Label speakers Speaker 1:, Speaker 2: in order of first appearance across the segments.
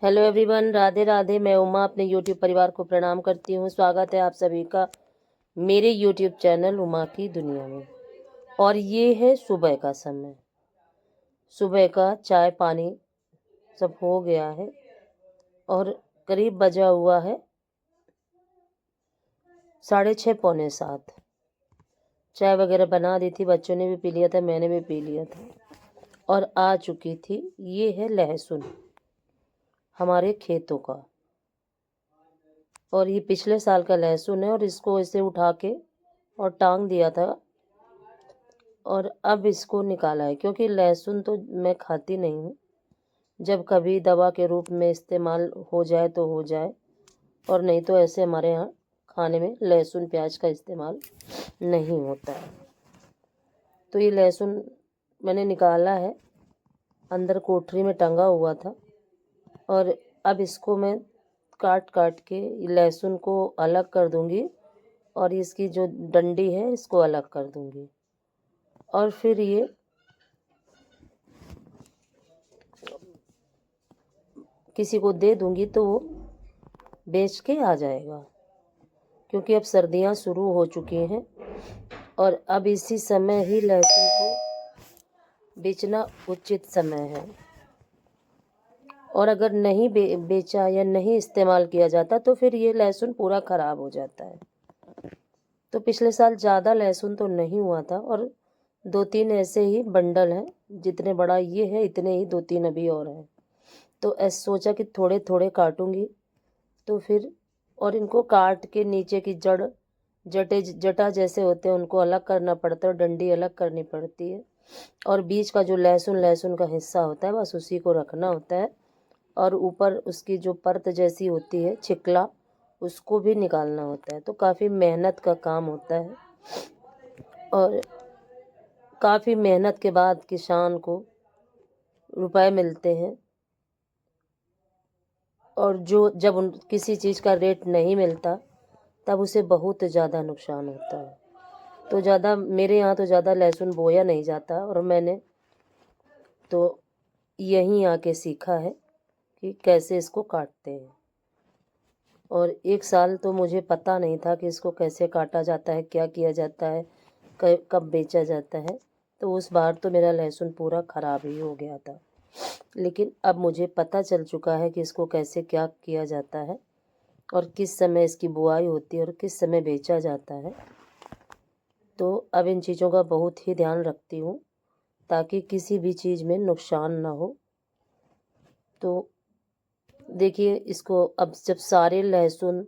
Speaker 1: Hello everyone, Radhe Radhe. मैं उमा अपने YouTube परिवार को प्रणाम करती हूँ। स्वागत है आप सभी का मेरे यूट्यूब चैनल उमा की दुनिया में। और ये है सुबह का समय। सुबह का चाय पानी सब हो गया है और करीब बजा हुआ है 6:30 पौने 7। चाय वगैरह बना दी थी, बच्चों ने भी पी लिया था, मैंने भी पी लिया था और आ चुकी थी। ये है लहसुन हमारे खेतों का, और ये पिछले साल का लहसुन है और इसको ऐसे उठा के और टांग दिया था और अब इसको निकाला है, क्योंकि लहसुन तो मैं खाती नहीं हूँ। जब कभी दवा के रूप में इस्तेमाल हो जाए तो हो जाए, और नहीं तो ऐसे हमारे यहाँ खाने में लहसुन प्याज का इस्तेमाल नहीं होता है। तो ये लहसुन मैंने निकाला है, अंदर कोठरी में टंगा हुआ था, और अब इसको मैं काट काट के लहसुन को अलग कर दूंगी और इसकी जो डंडी है इसको अलग कर दूंगी, और फिर ये किसी को दे दूंगी तो वो बेच के आ जाएगा, क्योंकि अब सर्दियां शुरू हो चुकी हैं और अब इसी समय ही लहसुन को बेचना उचित समय है। और अगर नहीं बेचा या नहीं इस्तेमाल किया जाता तो फिर ये लहसुन पूरा ख़राब हो जाता है। तो पिछले साल ज़्यादा लहसुन तो नहीं हुआ था, और 2-3 ऐसे ही बंडल हैं, जितने बड़ा ये है इतने ही 2-3 अभी और हैं। तो ऐसे सोचा कि थोड़े थोड़े काटूंगी, तो फिर और इनको काट के नीचे की जटा जैसे होते हैं उनको अलग करना पड़ता है और डंडी अलग करनी पड़ती है, और बीच का जो लहसुन का हिस्सा होता है बस उसी को रखना होता है, और ऊपर उसकी जो परत जैसी होती है छिकला उसको भी निकालना होता है। तो काफ़ी मेहनत का काम होता है, और काफ़ी मेहनत के बाद किसान को रुपए मिलते हैं। और जो जब उन किसी चीज़ का रेट नहीं मिलता तब उसे बहुत ज़्यादा नुकसान होता है। तो ज़्यादा मेरे यहाँ तो ज़्यादा लहसुन बोया नहीं जाता, और मैंने तो यहीं आके सीखा है कि कैसे इसको काटते हैं। और एक साल तो मुझे पता नहीं था कि इसको कैसे काटा जाता है, क्या किया जाता है, कब बेचा जाता है। तो उस बार तो मेरा लहसुन पूरा ख़राब ही हो गया था। लेकिन अब मुझे पता चल चुका है कि इसको कैसे क्या किया जाता है और किस समय इसकी बुआई होती है और किस समय बेचा जाता है। तो अब इन चीज़ों का बहुत ही ध्यान रखती हूँ ताकि किसी भी चीज़ में नुकसान ना हो। तो देखिए, इसको अब जब सारे लहसुन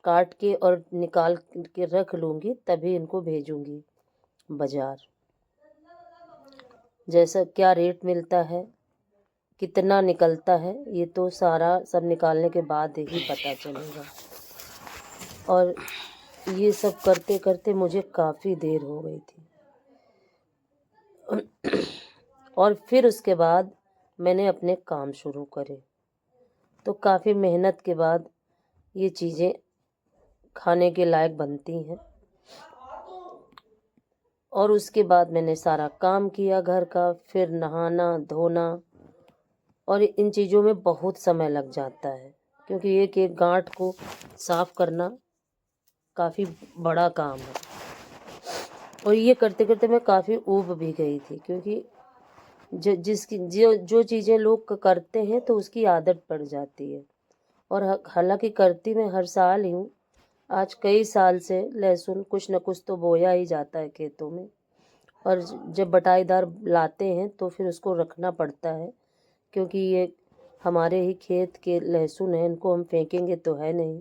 Speaker 1: काट के और निकाल के रख लूँगी तभी इनको भेजूँगी बाज़ार। जैसा क्या रेट मिलता है, कितना निकलता है, ये तो सारा सब निकालने के बाद ही पता चलेगा। और ये सब करते करते मुझे काफ़ी देर हो गई थी। और फिर उसके बाद मैंने अपने काम शुरू करे। तो काफ़ी मेहनत के बाद ये चीज़ें खाने के लायक बनती हैं। और उसके बाद मैंने सारा काम किया घर का, फिर नहाना धोना, और इन चीज़ों में बहुत समय लग जाता है, क्योंकि एक एक गांठ को साफ़ करना काफ़ी बड़ा काम है। और ये करते करते मैं काफ़ी ऊब भी गई थी, क्योंकि जो चीज़ें लोग करते हैं तो उसकी आदत पड़ जाती है। और हालांकि करती मैं हर साल ही हूँ। आज कई साल से लहसुन कुछ न कुछ तो बोया ही जाता है खेतों में, और जब बटाईदार लाते हैं तो फिर उसको रखना पड़ता है, क्योंकि ये हमारे ही खेत के लहसुन हैं, इनको हम फेंकेंगे तो है नहीं।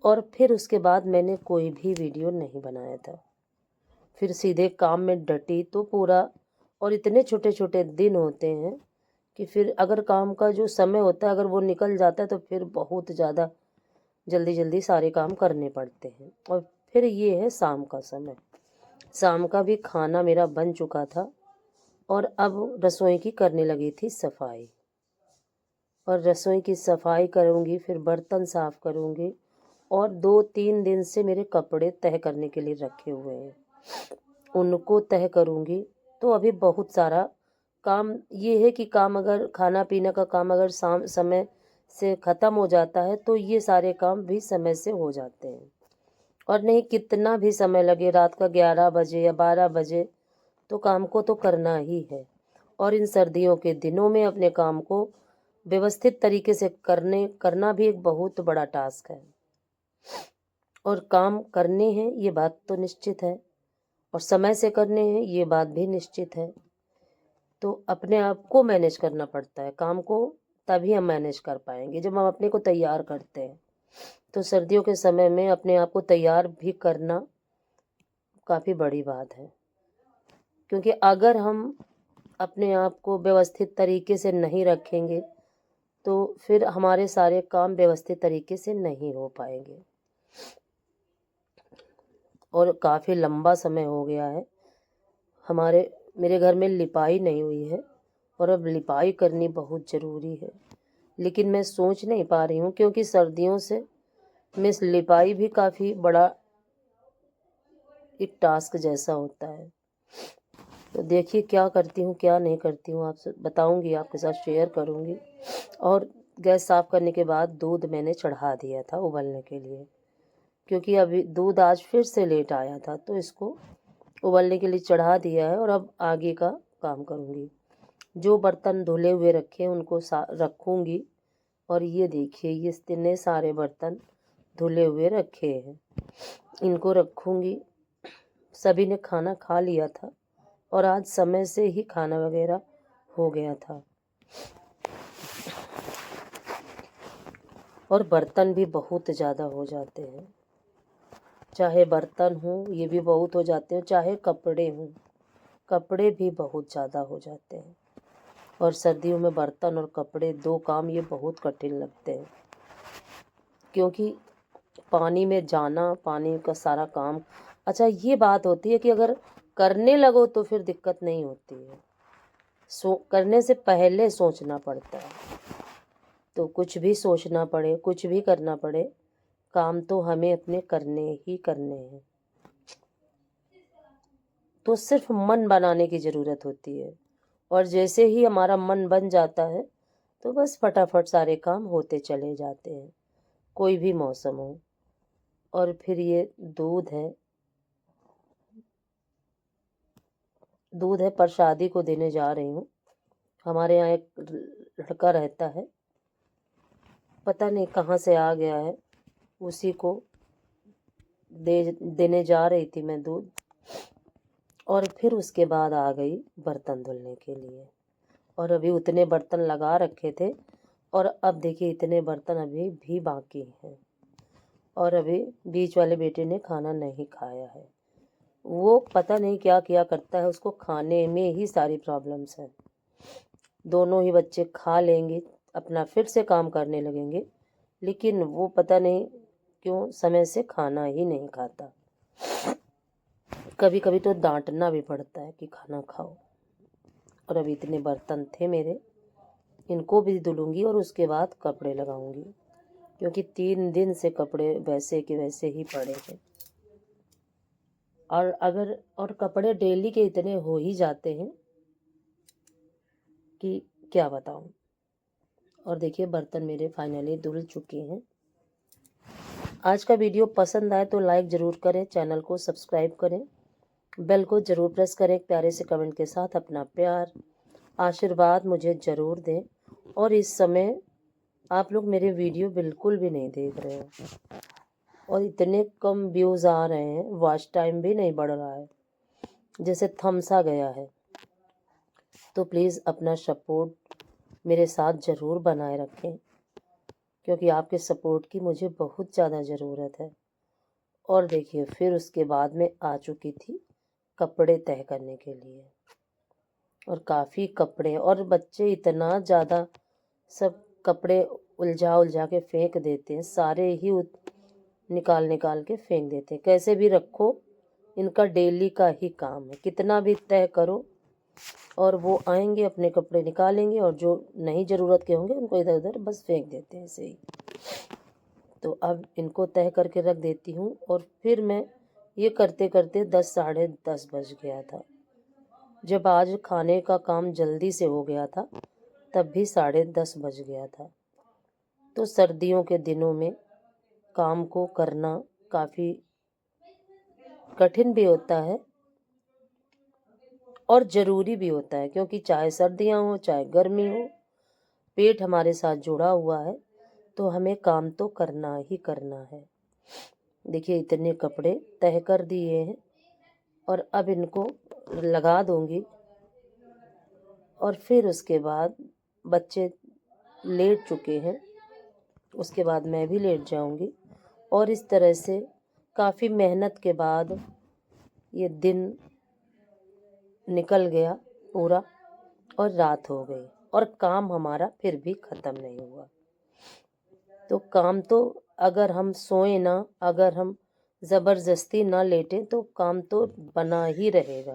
Speaker 1: और फिर उसके बाद मैंने कोई भी वीडियो नहीं बनाया था, फिर सीधे काम में डटी तो पूरा। और इतने छोटे छोटे दिन होते हैं कि फिर अगर काम का जो समय होता है अगर वो निकल जाता है तो फिर बहुत ज़्यादा जल्दी जल्दी सारे काम करने पड़ते हैं। और फिर ये है शाम का समय। शाम का भी खाना मेरा बन चुका था, और अब रसोई की करने लगी थी सफाई। और रसोई की सफाई करूँगी, फिर बर्तन साफ़ करूँगी, और 2-3 दिन से मेरे कपड़े तह करने के लिए रखे हुए हैं, उनको तह करूँगी। तो अभी बहुत सारा काम ये है कि काम अगर खाना पीना का काम अगर समय से ख़त्म हो जाता है तो ये सारे काम भी समय से हो जाते हैं। और नहीं कितना भी समय लगे, रात का 11 बजे या 12 बजे, तो काम को तो करना ही है। और इन सर्दियों के दिनों में अपने काम को व्यवस्थित तरीके से करना भी एक बहुत बड़ा टास्क है। और काम करने हैं ये बात तो निश्चित है, और समय से करने हैं ये बात भी निश्चित है। तो अपने आप को मैनेज करना पड़ता है काम को, तभी हम मैनेज कर पाएंगे जब हम अपने को तैयार करते हैं। तो सर्दियों के समय में अपने आप को तैयार भी करना काफ़ी बड़ी बात है, क्योंकि अगर हम अपने आप को व्यवस्थित तरीके से नहीं रखेंगे तो फिर हमारे सारे काम व्यवस्थित तरीके से नहीं हो पाएंगे। और काफ़ी लंबा समय हो गया है मेरे घर में लिपाई नहीं हुई है, और अब लिपाई करनी बहुत ज़रूरी है। लेकिन मैं सोच नहीं पा रही हूँ, क्योंकि सर्दियों से में लिपाई भी काफ़ी बड़ा एक टास्क जैसा होता है। तो देखिए क्या करती हूँ क्या नहीं करती हूँ, आपसे बताऊँगी, आपके साथ शेयर करूँगी। और गैस साफ़ करने के बाद दूध मैंने चढ़ा दिया था उबलने के लिए, क्योंकि अभी दूध आज फिर से लेट आया था, तो इसको उबलने के लिए चढ़ा दिया है। और अब आगे का काम करूँगी। जो बर्तन धुले हुए रखे उनको रखूँगी। और ये देखिए ये इतने सारे बर्तन धुले हुए रखे हैं, इनको रखूँगी। सभी ने खाना खा लिया था और आज समय से ही खाना वगैरह हो गया था। और बर्तन भी बहुत ज़्यादा हो जाते हैं, चाहे बर्तन हों ये भी बहुत हो जाते हैं, चाहे कपड़े हों कपड़े भी बहुत ज़्यादा हो जाते हैं। और सर्दियों में बर्तन और कपड़े दो काम ये बहुत कठिन लगते हैं, क्योंकि पानी में जाना, पानी का सारा काम। अच्छा ये बात होती है कि अगर करने लगो तो फिर दिक्कत नहीं होती है, करने से पहले सोचना पड़ता है। तो कुछ भी सोचना पड़े, कुछ भी करना पड़े, काम तो हमें अपने करने ही करने हैं। तो सिर्फ मन बनाने की ज़रूरत होती है, और जैसे ही हमारा मन बन जाता है तो बस फटाफट सारे काम होते चले जाते हैं, कोई भी मौसम हो। और फिर ये दूध है प्रसादी को देने जा रही हूँ। हमारे यहाँ एक लड़का रहता है, पता नहीं कहाँ से आ गया है, उसी को देने जा रही थी मैं दूध। और फिर उसके बाद आ गई बर्तन धुलने के लिए। और अभी उतने बर्तन लगा रखे थे, और अब देखिए इतने बर्तन अभी भी बाकी हैं। और अभी बीच वाले बेटे ने खाना नहीं खाया है, वो पता नहीं क्या किया करता है, उसको खाने में ही सारी प्रॉब्लम्स हैं। दोनों ही बच्चे खा लेंगे, अपना फिर से काम करने लगेंगे, लेकिन वो पता नहीं क्यों समय से खाना ही नहीं खाता। कभी कभी तो डांटना भी पड़ता है कि खाना खाओ। और अभी इतने बर्तन थे मेरे, इनको भी धुलूँगी और उसके बाद कपड़े लगाऊंगी, क्योंकि 3 दिन से कपड़े वैसे के वैसे ही पड़े हैं। और कपड़े डेली के इतने हो ही जाते हैं कि क्या बताऊं। और देखिए बर्तन मेरे फाइनली धुल चुके हैं। आज का वीडियो पसंद आए तो लाइक ज़रूर करें, चैनल को सब्सक्राइब करें, बेल को ज़रूर प्रेस करें, एक प्यारे से कमेंट के साथ अपना प्यार आशीर्वाद मुझे ज़रूर दें। और इस समय आप लोग मेरे वीडियो बिल्कुल भी नहीं देख रहे हो, और इतने कम व्यूज़ आ रहे हैं, वॉच टाइम भी नहीं बढ़ रहा है, जैसे थमसा गया है। तो प्लीज़ अपना सपोर्ट मेरे साथ ज़रूर बनाए रखें, क्योंकि आपके सपोर्ट की मुझे बहुत ज़्यादा ज़रूरत है। और देखिए फिर उसके बाद में आ चुकी थी कपड़े तह करने के लिए, और काफ़ी कपड़े, और बच्चे इतना ज़्यादा सब कपड़े उलझा के फेंक देते हैं, सारे ही निकाल के फेंक देते हैं। कैसे भी रखो, इनका डेली का ही काम है, कितना भी तय करो, और वो आएंगे अपने कपड़े निकालेंगे, और जो नहीं ज़रूरत के होंगे उनको इधर उधर बस फेंक देते हैं ऐसे ही। तो अब इनको तय करके रख देती हूँ। और फिर मैं ये करते करते 10 साढ़े 10 बज गया था, जब आज खाने का काम जल्दी से हो गया था तब भी 10:30 बज गया था। तो सर्दियों के दिनों में काम को करना काफ़ी कठिन भी होता है और ज़रूरी भी होता है, क्योंकि चाहे सर्दियाँ हो चाहे गर्मी हो, पेट हमारे साथ जुड़ा हुआ है तो हमें काम तो करना ही करना है। देखिए इतने कपड़े तह कर दिए हैं और अब इनको लगा दूंगी और फिर उसके बाद बच्चे लेट चुके हैं, उसके बाद मैं भी लेट जाऊंगी और इस तरह से काफ़ी मेहनत के बाद ये दिन निकल गया पूरा और रात हो गई और काम हमारा फिर भी ख़त्म नहीं हुआ। तो काम तो अगर हम सोए ना, अगर हम ज़बरदस्ती ना लेटें तो काम तो बना ही रहेगा।